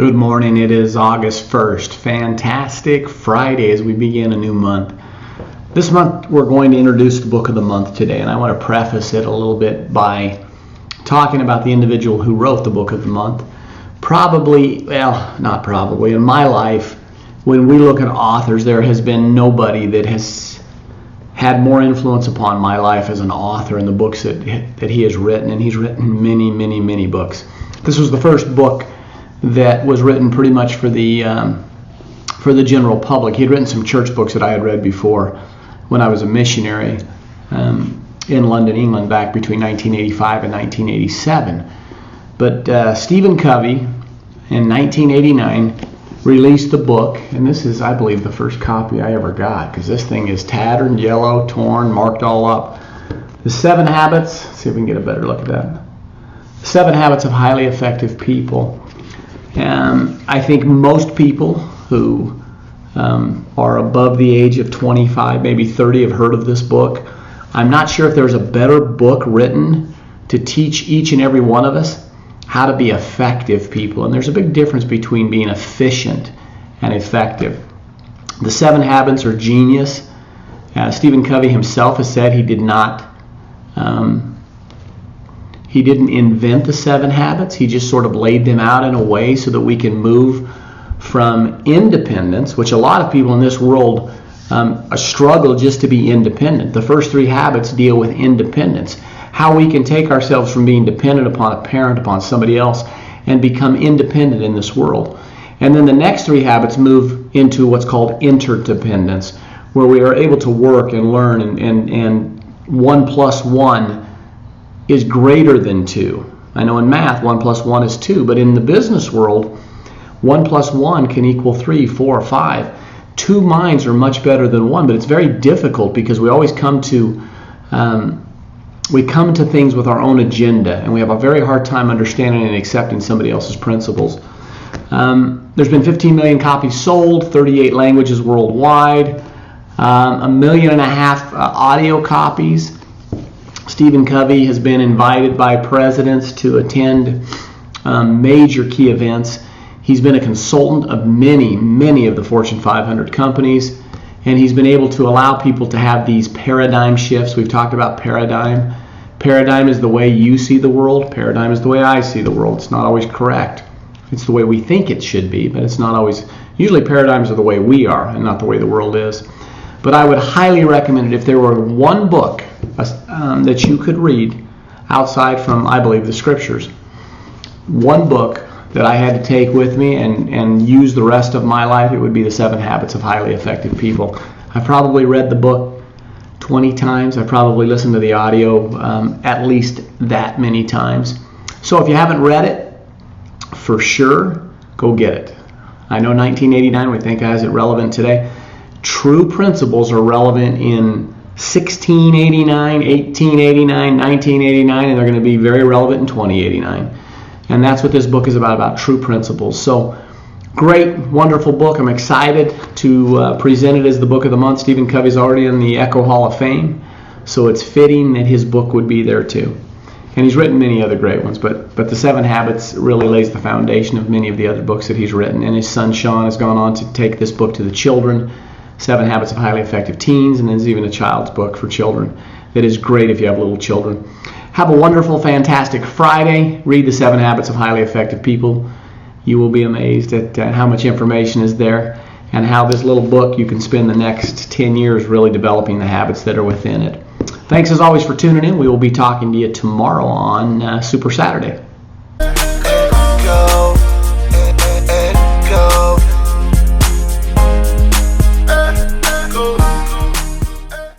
Good morning. It is August 1st. Fantastic Friday as we begin a new month. This month we're going to introduce the book of the month today, and I want to preface it a little bit by talking about the individual who wrote the book of the month. Not probably, in my life, when we look at authors, there has been nobody that has had more influence upon my life as an author in the books that he has written, and he's written many, many, many books. This was the first book that was written pretty much for the general public. He had written some church books that I had read before when I was a missionary in London, England, back between 1985 and 1987. But Stephen Covey, in 1989, released the book, and this is, I believe, the first copy I ever got, because this thing is tattered, yellow, torn, marked all up. The 7 Habits, let's see if we can get a better look at that. 7 Habits of Highly Effective People. I think most people who are above the age of 25, maybe 30, have heard of this book. I'm not sure if there's a better book written to teach each and every one of us how to be effective people. And there's a big difference between being efficient and effective. The 7 Habits are genius. Stephen Covey himself has said he didn't invent the 7 habits. He just sort of laid them out in a way so that we can move from independence, which a lot of people in this world struggle just to be independent. The first 3 habits deal with independence. How we can take ourselves from being dependent upon a parent, upon somebody else, and become independent in this world. And then the next 3 habits move into what's called interdependence, where we are able to work and learn, and 1 plus 1 is greater than 2. I know in math 1 plus 1 is 2, but in the business world 1 plus 1 can equal 3, 4, 5. 2 minds are much better than 1, but it's very difficult because we always come to things with our own agenda, and we have a very hard time understanding and accepting somebody else's principles. There's been 15 million copies sold, 38 languages worldwide, 1.5 million audio copies. Stephen Covey has been invited by presidents to attend major key events. He's been a consultant of many, many of the Fortune 500 companies, and he's been able to allow people to have these paradigm shifts. We've talked about paradigm. Paradigm is the way you see the world. Paradigm is the way I see the world. It's not always correct. It's the way we think it should be, but it's not always. Usually paradigms are the way we are and not the way the world is. But I would highly recommend it if there were one book that you could read outside from, I believe, the scriptures. One book that I had to take with me and use the rest of my life, it would be the 7 Habits of Highly Effective People. I've probably read the book 20 times. I've probably listened to the audio at least that many times. So if you haven't read it, for sure, go get it. I know 1989, we think has it relevant today. True principles are relevant in 1689, 1889, 1989, and they're going to be very relevant in 2089. And that's what this book is about true principles. So, great, wonderful book. I'm excited to present it as the book of the month. Stephen Covey's already in the Echo Hall of Fame, so it's fitting that his book would be there too. And he's written many other great ones, but the 7 Habits really lays the foundation of many of the other books that he's written. And his son Sean has gone on to take this book to the children, 7 Habits of Highly Effective Teens, and there's even a child's book for children that is great if you have little children. Have a wonderful, fantastic Friday. Read the 7 Habits of Highly Effective People. You will be amazed at how much information is there and how this little book you can spend the next 10 years really developing the habits that are within it. Thanks as always for tuning in. We will be talking to you tomorrow on Super Saturday.